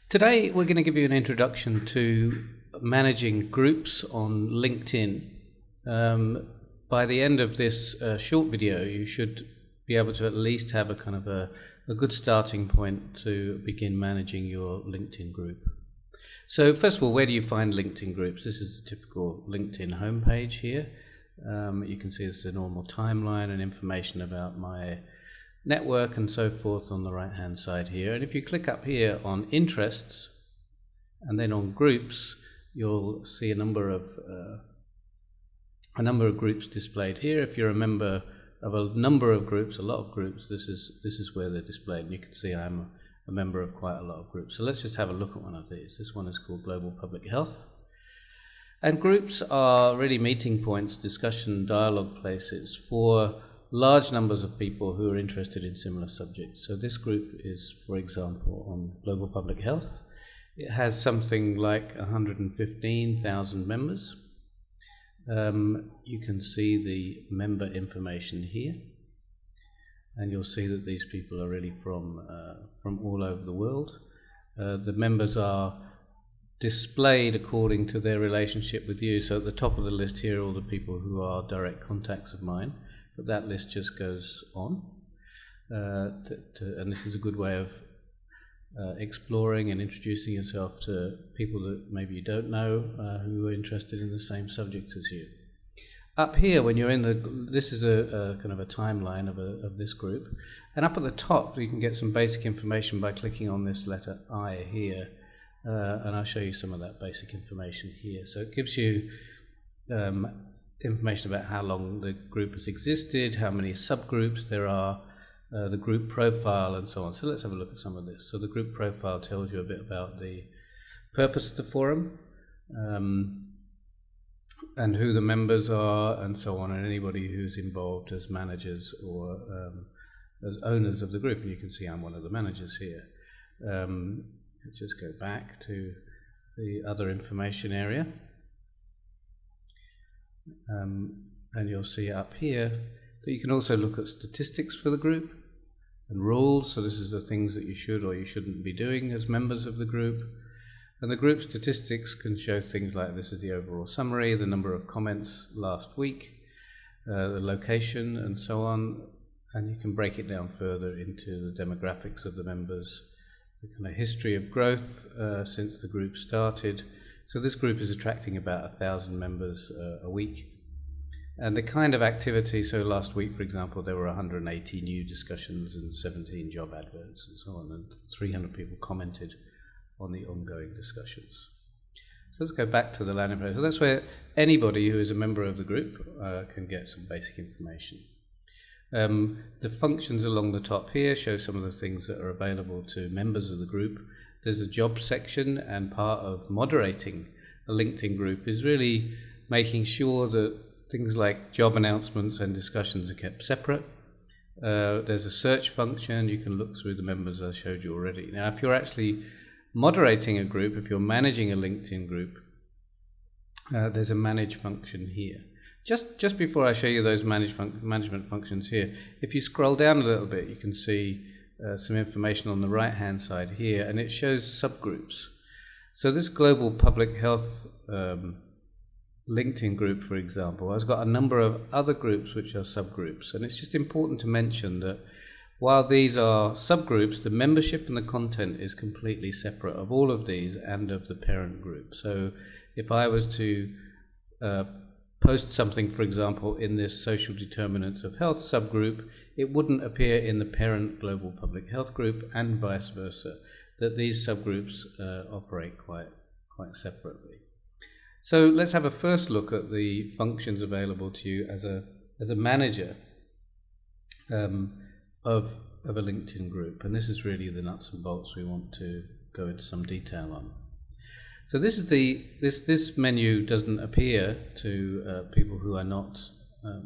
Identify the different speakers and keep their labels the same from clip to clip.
Speaker 1: Today we're going to give you an introduction to managing groups on LinkedIn. By the end of this short video, you should be able to at least have a kind of a good starting point to begin managing your LinkedIn group. So first of all, where do you find LinkedIn groups? This is the typical LinkedIn homepage here. You can see it's the normal timeline and information about my network and so forth on the right hand side here. And if you click up here on interests and then on groups, you'll see a number of groups displayed here. If you're a member of a number of groups, a lot of groups, this is where they're displayed. And you can see I'm a member of quite a lot of groups. So let's just have a look at one of these. This one is called Global Public Health. And groups are really meeting points, discussion, dialogue places for large numbers of people who are interested in similar subjects. So this group is, for example, on global public health. It has something like 115,000 members. You can see the member information here, and you'll see that these people are really from all over the world. The members are displayed according to their relationship with you. So at the top of the list here are all the people who are direct contacts of mine. But that list just goes on, and this is a good way of exploring and introducing yourself to people that maybe you don't know who are interested in the same subject as you. Up here, when you're in this is a kind of a timeline of this group, and up at the top you can get some basic information by clicking on this letter I here, and I'll show you some of that basic information here. So it gives you information about how long the group has existed, how many subgroups there are, the group profile and so on. So let's have a look at some of this. So the group profile tells you a bit about the purpose of the forum, and who the members are and so on, and anybody who's involved as managers or as owners of the group. And you can see I'm one of the managers here. Let's just go back to the other information area. And you'll see up here that you can also look at statistics for the group and rules. So this is the things that you should or you shouldn't be doing as members of the group. And the group statistics can show things like this is the overall summary, the number of comments last week, the location and so on. And you can break it down further into the demographics of the members, the kind of history of growth since the group started. So this group is attracting about 1,000 members a week. And the kind of activity, so last week, for example, there were 180 new discussions and 17 job adverts and so on, and 300 people commented on the ongoing discussions. So let's go back to the landing page. So that's where anybody who is a member of the group can get some basic information. The functions along the top here show some of the things that are available to members of the group. There's a job section, and part of moderating a LinkedIn group is really making sure that things like job announcements and discussions are kept separate. There's a search function. You can look through the members I showed you already. Now, if you're actually moderating a group, if you're managing a LinkedIn group, there's a manage function here. Just before I show you those management functions here, if you scroll down a little bit, you can see some information on the right hand side here, and it shows subgroups. So this global public health LinkedIn group, for example, has got a number of other groups which are subgroups, and it's just important to mention that while these are subgroups, the membership and the content is completely separate of all of these and of the parent group. So if I was to post something, for example, in this social determinants of health subgroup, it wouldn't appear in the parent global public health group, and vice versa, that these subgroups operate quite separately. So let's have a first look at the functions available to you as a manager of a LinkedIn group, and this is really the nuts and bolts we want to go into some detail on. So this is this menu doesn't appear to people who are not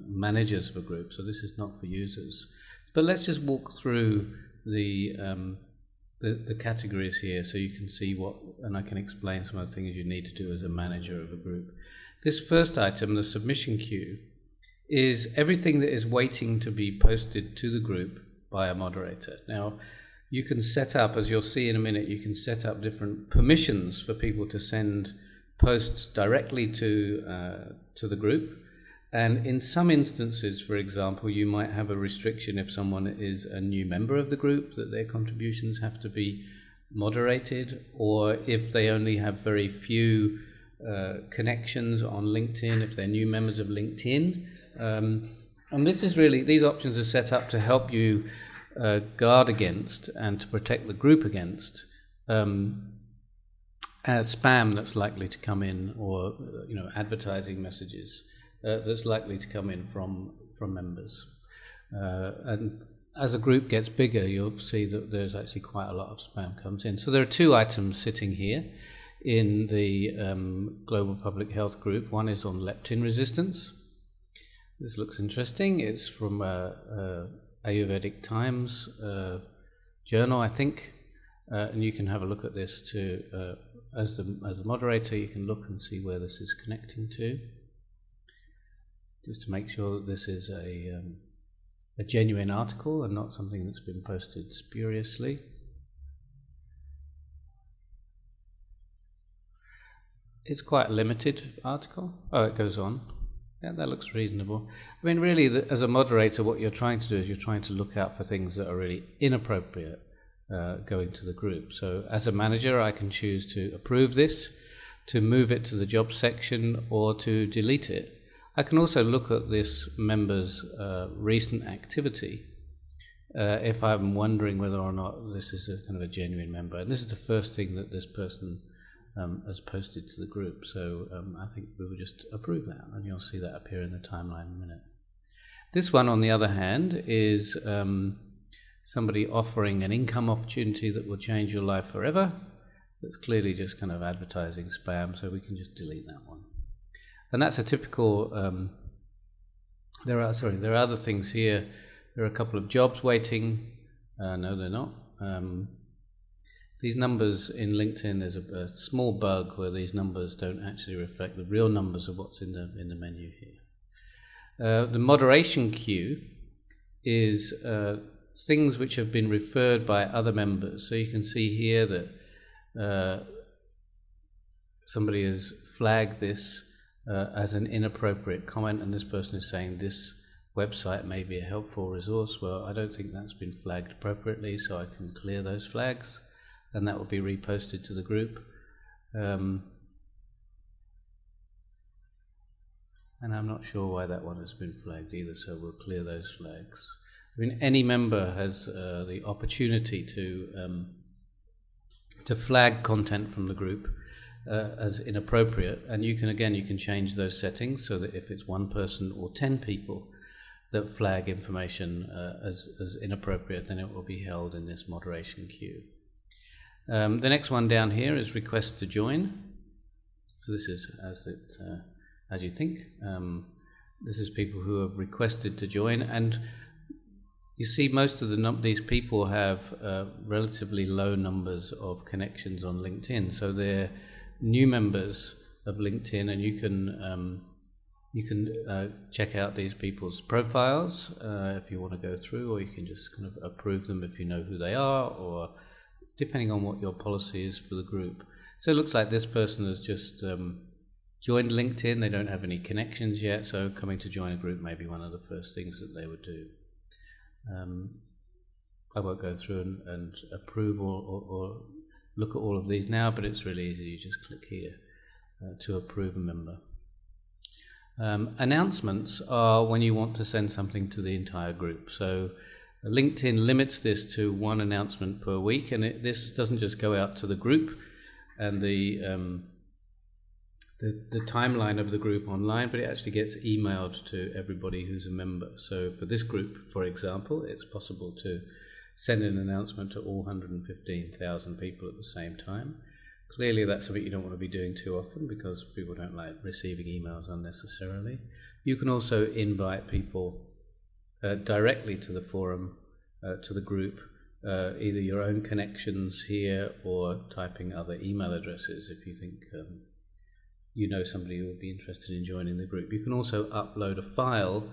Speaker 1: managers of a group, so this is not for users. But let's just walk through the categories here so you can see what, and I can explain some of the things you need to do as a manager of a group. This first item, the submission queue, is everything that is waiting to be posted to the group by a moderator. Now, you can set up, as you'll see in a minute, you can set up different permissions for people to send posts directly to the group. And in some instances, for example, you might have a restriction if someone is a new member of the group, that their contributions have to be moderated, or if they only have very few connections on LinkedIn, if they're new members of LinkedIn. And this is really, these options are set up to help you guard against and to protect the group against spam that's likely to come in, or advertising messages that's likely to come in from members. And as a group gets bigger, you'll see that there's actually quite a lot of spam comes in. So there are two items sitting here in the Global Public Health group. One is on leptin resistance. This looks interesting. It's from Ayurvedic Times journal, I think, and you can have a look at this too. As the moderator, you can look and see where this is connecting to, just to make sure that this is a genuine article and not something that's been posted spuriously. It's quite a limited article. Oh, it goes on. Yeah, that looks reasonable. I mean, really, as a moderator, what you're trying to do is you're trying to look out for things that are really inappropriate going to the group. So as a manager, I can choose to approve this, to move it to the job section, or to delete it. I can also look at this member's recent activity if I'm wondering whether or not this is a kind of a genuine member. And this is the first thing that this person has posted to the group. So I think we will just approve that, and you'll see that appear in the timeline in a minute. This one, on the other hand, is somebody offering an income opportunity that will change your life forever. That's clearly just kind of advertising spam, so we can just delete that one. And that's a typical, there are other things here. There are a couple of jobs waiting. No, they're not. These numbers in LinkedIn, there's a small bug where these numbers don't actually reflect the real numbers of what's in the menu here. The moderation queue is things which have been referred by other members. So you can see here that somebody has flagged this as an inappropriate comment, and this person is saying this website may be a helpful resource. Well, I don't think that's been flagged appropriately, so I can clear those flags, and that will be reposted to the group. And I'm not sure why that one has been flagged either, so we'll clear those flags. I mean, any member has the opportunity to flag content from the group as inappropriate, and you can change those settings so that if it's one person or 10 people that flag information as inappropriate, then it will be held in this moderation queue. The next one down here is request to join. So this is as you think. This is people who have requested to join, and you see most of these people have relatively low numbers of connections on LinkedIn. So they're new members of LinkedIn, and you can check out these people's profiles if you want to go through, or you can just kind of approve them if you know who they are, or depending on what your policy is for the group. So it looks like this person has just joined LinkedIn. They don't have any connections yet, so coming to join a group may be one of the first things that they would do. I won't go through and approve or look at all of these now, but it's really easy. You just click here to approve a member. Announcements are when you want to send something to the entire group. So LinkedIn limits this to one announcement per week, and this doesn't just go out to the group and the timeline of the group online, but it actually gets emailed to everybody who's a member. So for this group, for example, it's possible to send an announcement to all 115,000 people at the same time. Clearly that's something you don't want to be doing too often, because people don't like receiving emails unnecessarily. You can also invite people directly to the forum, to the group, either your own connections here or typing other email addresses if you think you know somebody who would be interested in joining the group. You can also upload a file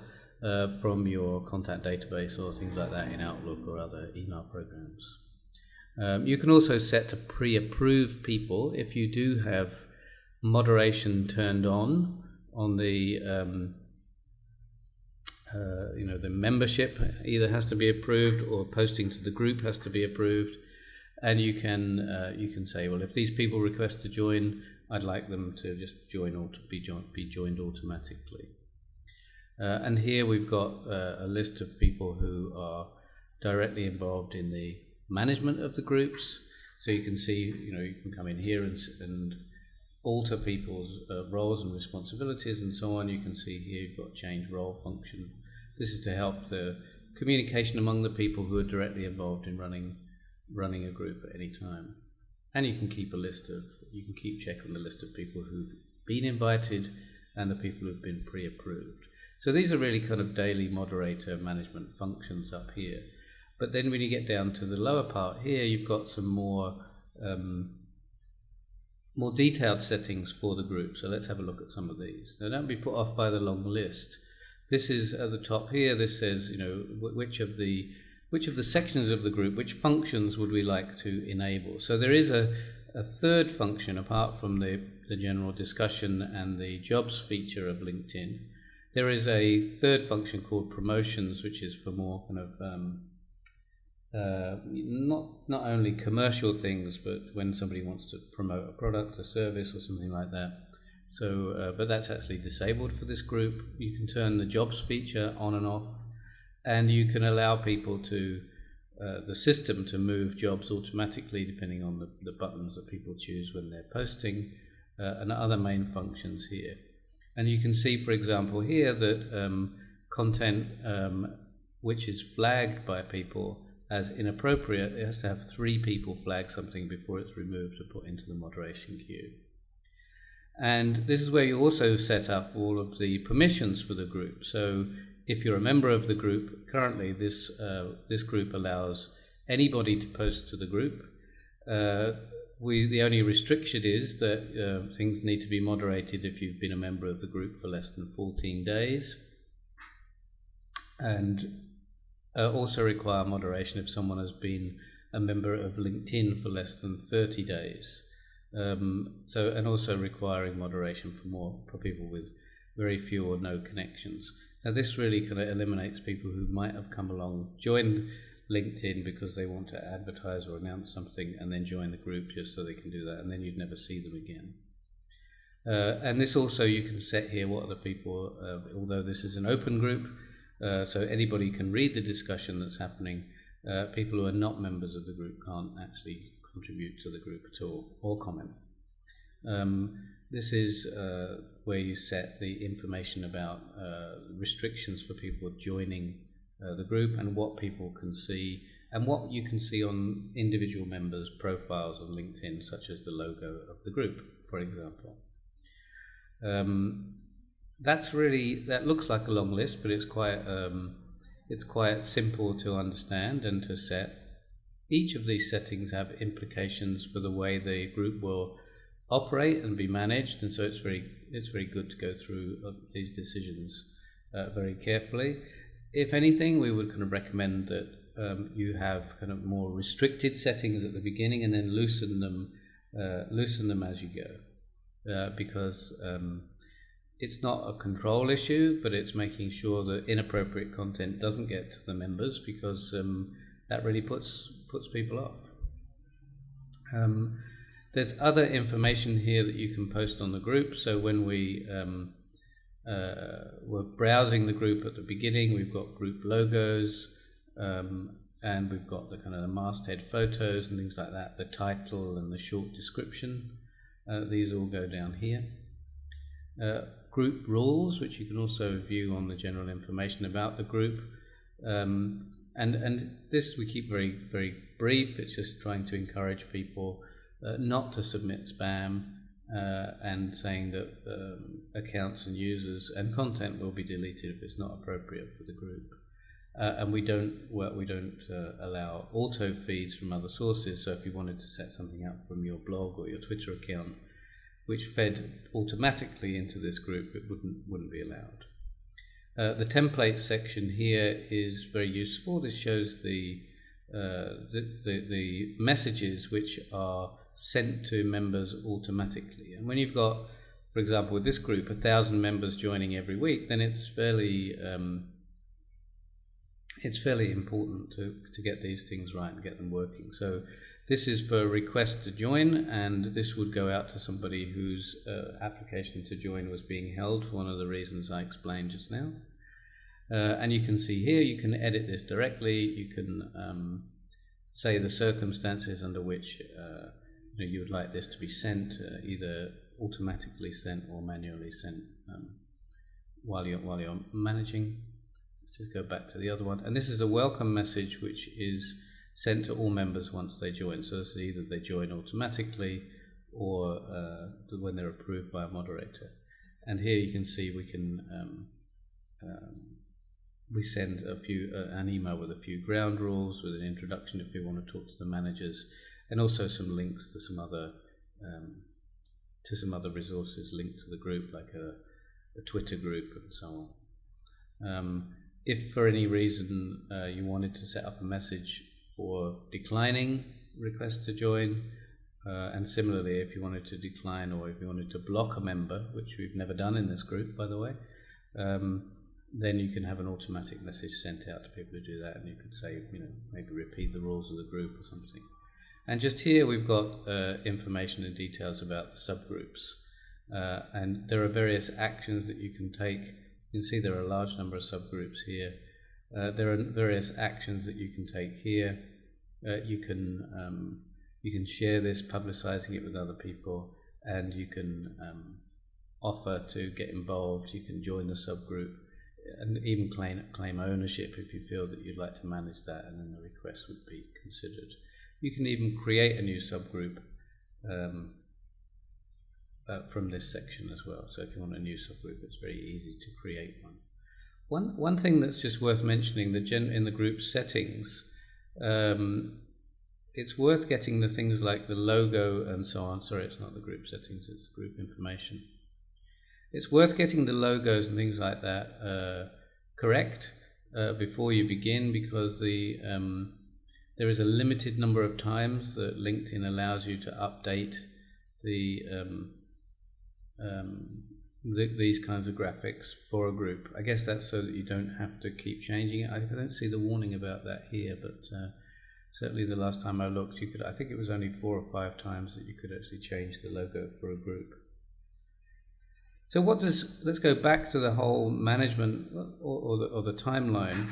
Speaker 1: from your contact database or things like that in Outlook or other email programs. You can also set to pre-approve people if you do have moderation turned on the the membership either has to be approved or posting to the group has to be approved, and you can say, well, if these people request to join, I'd like them to just join or to be joined automatically. And here we've got a list of people who are directly involved in the management of the groups. So you can see, you can come in here and alter people's roles and responsibilities and so on. You can see here you've got change role function. This is to help the communication among the people who are directly involved in running a group at any time. And you can keep check on the list of people who've been invited and the people who've been pre-approved. So these are really kind of daily moderator management functions up here. But then when you get down to the lower part here, you've got some more detailed settings for the group. So let's have a look at some of these. Now, don't be put off by the long list. This is at the top here. This says, which of the sections of the group, which functions would we like to enable. So there is a third function apart from the general discussion and the jobs feature of LinkedIn. There is a third function called promotions, which is for more kind of not only commercial things, but when somebody wants to promote a product, a service, or something like that. So, but that's actually disabled for this group. You can turn the jobs feature on and off, and you can allow people to the system to move jobs automatically depending on the buttons that people choose when they're posting, and other main functions here. And you can see, for example, here that content which is flagged by people as inappropriate, it has to have 3 people flag something before it's removed or put into the moderation queue. And this is where you also set up all of the permissions for the group. So if you're a member of the group, currently this group allows anybody to post to the group. The only restriction is that things need to be moderated if you've been a member of the group for less than 14 days. And also require moderation if someone has been a member of LinkedIn for less than 30 days. And also requiring moderation for people with very few or no connections. Now this really kind of eliminates people who might have come along, joined LinkedIn because they want to advertise or announce something, and then join the group just so they can do that, and then you'd never see them again. And this also, you can set here what other people, although this is an open group, so anybody can read the discussion that's happening. People who are not members of the group can't actually contribute to the group at all or comment. This is where you set the information about restrictions for people joining the group and what people can see and what you can see on individual members' profiles on LinkedIn, such as the logo of the group, for example. That looks like a long list, but it's quite simple to understand and to set. Each of these settings have implications for the way the group will operate and be managed, and so it's very good to go through these decisions very carefully. If anything, we would kind of recommend that you have kind of more restricted settings at the beginning and then loosen them as you go, because it's not a control issue, but it's making sure that inappropriate content doesn't get to the members, because that really puts people off. There's other information here that you can post on the group. So when we were browsing the group at the beginning, we've got group logos, and we've got the kind of the masthead photos and things like that, the title and the short description. These all go down here. Group rules, which you can also view on the general information about the group. And this we keep very, very brief. It's just trying to encourage people not to submit spam, and saying that accounts and users and content will be deleted if it's not appropriate for the group. And we don't allow auto feeds from other sources. So if you wanted to set something up from your blog or your Twitter account, which fed automatically into this group, it wouldn't be allowed. The templates section here is very useful. This shows the the messages which are sent to members automatically. And when you've got, for example, with this group, 1,000 members joining every week, then it's fairly important to get these things right and get them working. So this is for request to join, and this would go out to somebody whose application to join was being held for one of the reasons I explained just now. And you can see here, you can edit this directly. You can say the circumstances under which you would like this to be sent, either automatically sent or manually sent while you're managing. Let's just go back to the other one. And this is a welcome message which is sent to all members once they join. So this is either they join automatically or when they're approved by a moderator. And here you can see we can we send an email with a few ground rules, with an introduction if we want to talk to the managers, and also some links to some other resources linked to the group, like a Twitter group and so on. If for any reason you wanted to set up a message for declining requests to join, and similarly if you wanted to decline or if you wanted to block a member, which we've never done in this group by the way, then you can have an automatic message sent out to people who do that, and you could say, maybe repeat the rules of the group or something. And just here we've got information and details about the subgroups, and there are various actions that you can take. You can see there are a large number of subgroups here. There are various actions that you can take here. You can share this, publicizing it with other people, and you can offer to get involved. You can join the subgroup, and even claim ownership if you feel that you'd like to manage that, and then the request would be considered. You can even create a new subgroup from this section as well. So if you want a new subgroup, it's very easy to create one. One thing that's just worth mentioning, in the group settings, it's worth getting the things like the logo and so on. Sorry, it's not the group settings, it's group information. It's worth getting the logos and things like that correct before you begin, because there is a limited number of times that LinkedIn allows you to update these kinds of graphics for a group. I guess that's so that you don't have to keep changing it. I don't see the warning about that here, but certainly the last time I looked, I think it was only 4 or 5 times that you could actually change the logo for a group. So let's go back to the whole management or the timeline.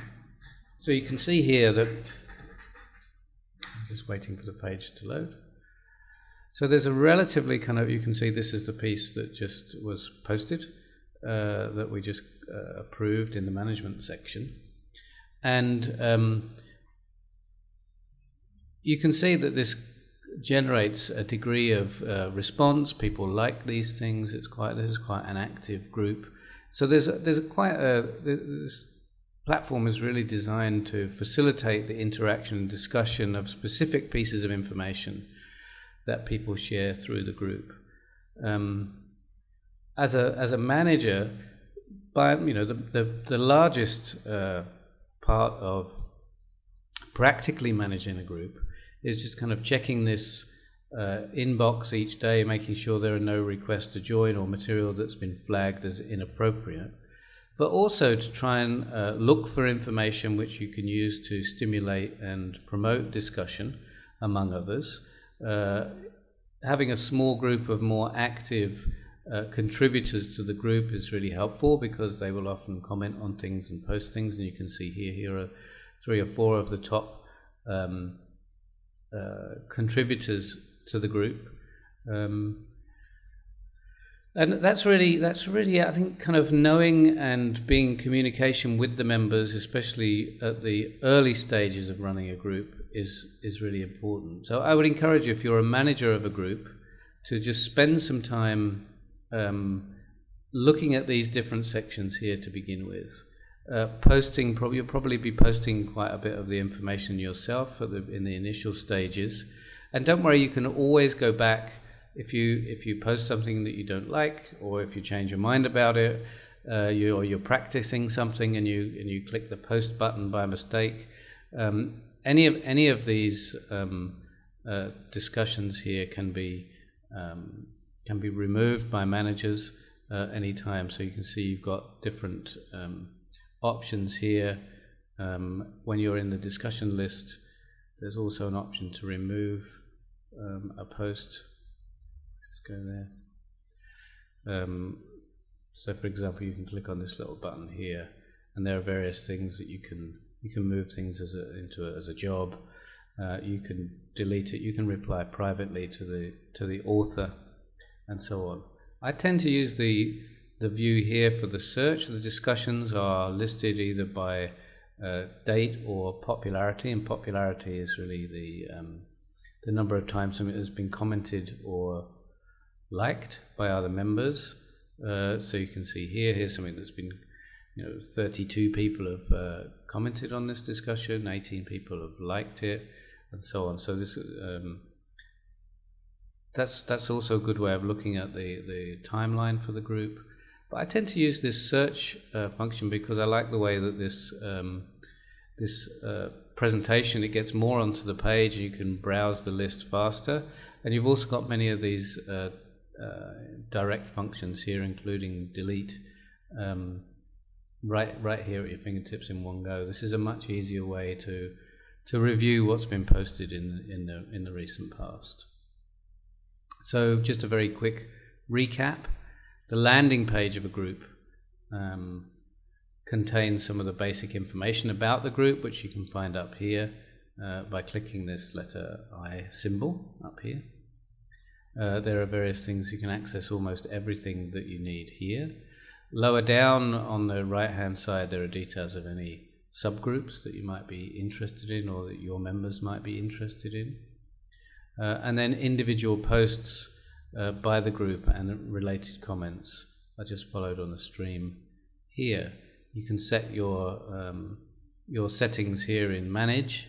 Speaker 1: So you can see here that, I'm just waiting for the page to load. So there's a relatively you can see this is the piece that just was posted, that we just approved in the management section. And you can see that this generates a degree of response. People like these things. This is quite an active group. So this platform is really designed to facilitate the interaction and discussion of specific pieces of information that people share through the group. As a manager, the largest part of practically managing a group is just checking this inbox each day, making sure there are no requests to join or material that's been flagged as inappropriate, but also to try and look for information which you can use to stimulate and promote discussion among others. Having a small group of more active contributors to the group is really helpful, because they will often comment on things and post things, and you can see here are 3 or 4 of the top contributors to the group, and that's really I think knowing and being in communication with the members, especially at the early stages of running a group, is really important. So I would encourage you, if you're a manager of a group, to just spend some time looking at these different sections here to begin with. You'll probably be posting quite a bit of the information yourself in the initial stages, and don't worry, you can always go back if you post something that you don't like, or if you change your mind about it, or you're practicing something and you click the post button by mistake. any of these discussions here can be removed by managers anytime. So you can see you've got different options here. When you're in the discussion list, there's also an option to remove a post. Let's go there. So for example, you can click on this little button here, and there are various things that you can move things as a job. You can delete it. You can reply privately to the author, and so on. I tend to use the view here for the search. The discussions are listed either by date or popularity, and popularity is really the number of times something has been commented or liked by other members. So you can see here's something that's been, 32 people have commented on this discussion, 18 people have liked it, and so on. So this that's also a good way of looking at the timeline for the group. But I tend to use this search function because I like the way that this presentation, it gets more onto the page. You can browse the list faster, and you've also got many of these direct functions here, including delete, right here at your fingertips in one go. This is a much easier way to review what's been posted in the recent past. So just a very quick recap. The landing page of a group contains some of the basic information about the group, which you can find up here by clicking this letter I symbol up here. There are various things. You can access almost everything that you need here. Lower down on the right hand side, there are details of any subgroups that you might be interested in or that your members might be interested in. And then individual posts by the group and related comments are just followed on the stream here. You can set your settings here in Manage,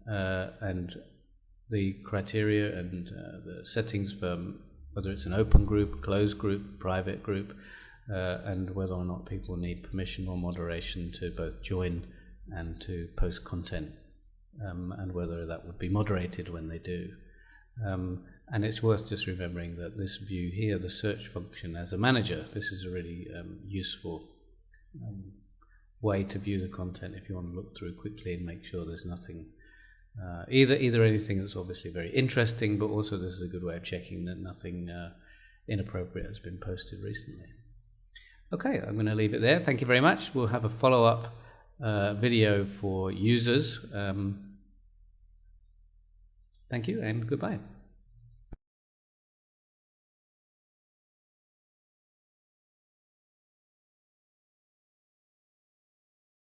Speaker 1: and the criteria and the settings for whether it's an open group, closed group, private group, and whether or not people need permission or moderation to both join and to post content, and whether that would be moderated when they do. And it's worth just remembering that this view here, the search function as a manager, this is a really useful way to view the content if you want to look through quickly and make sure there's nothing, either anything that's obviously very interesting, but also this is a good way of checking that nothing inappropriate has been posted recently. Okay, I'm going to leave it there. Thank you very much. We'll have a follow-up video for users. Thank you and goodbye.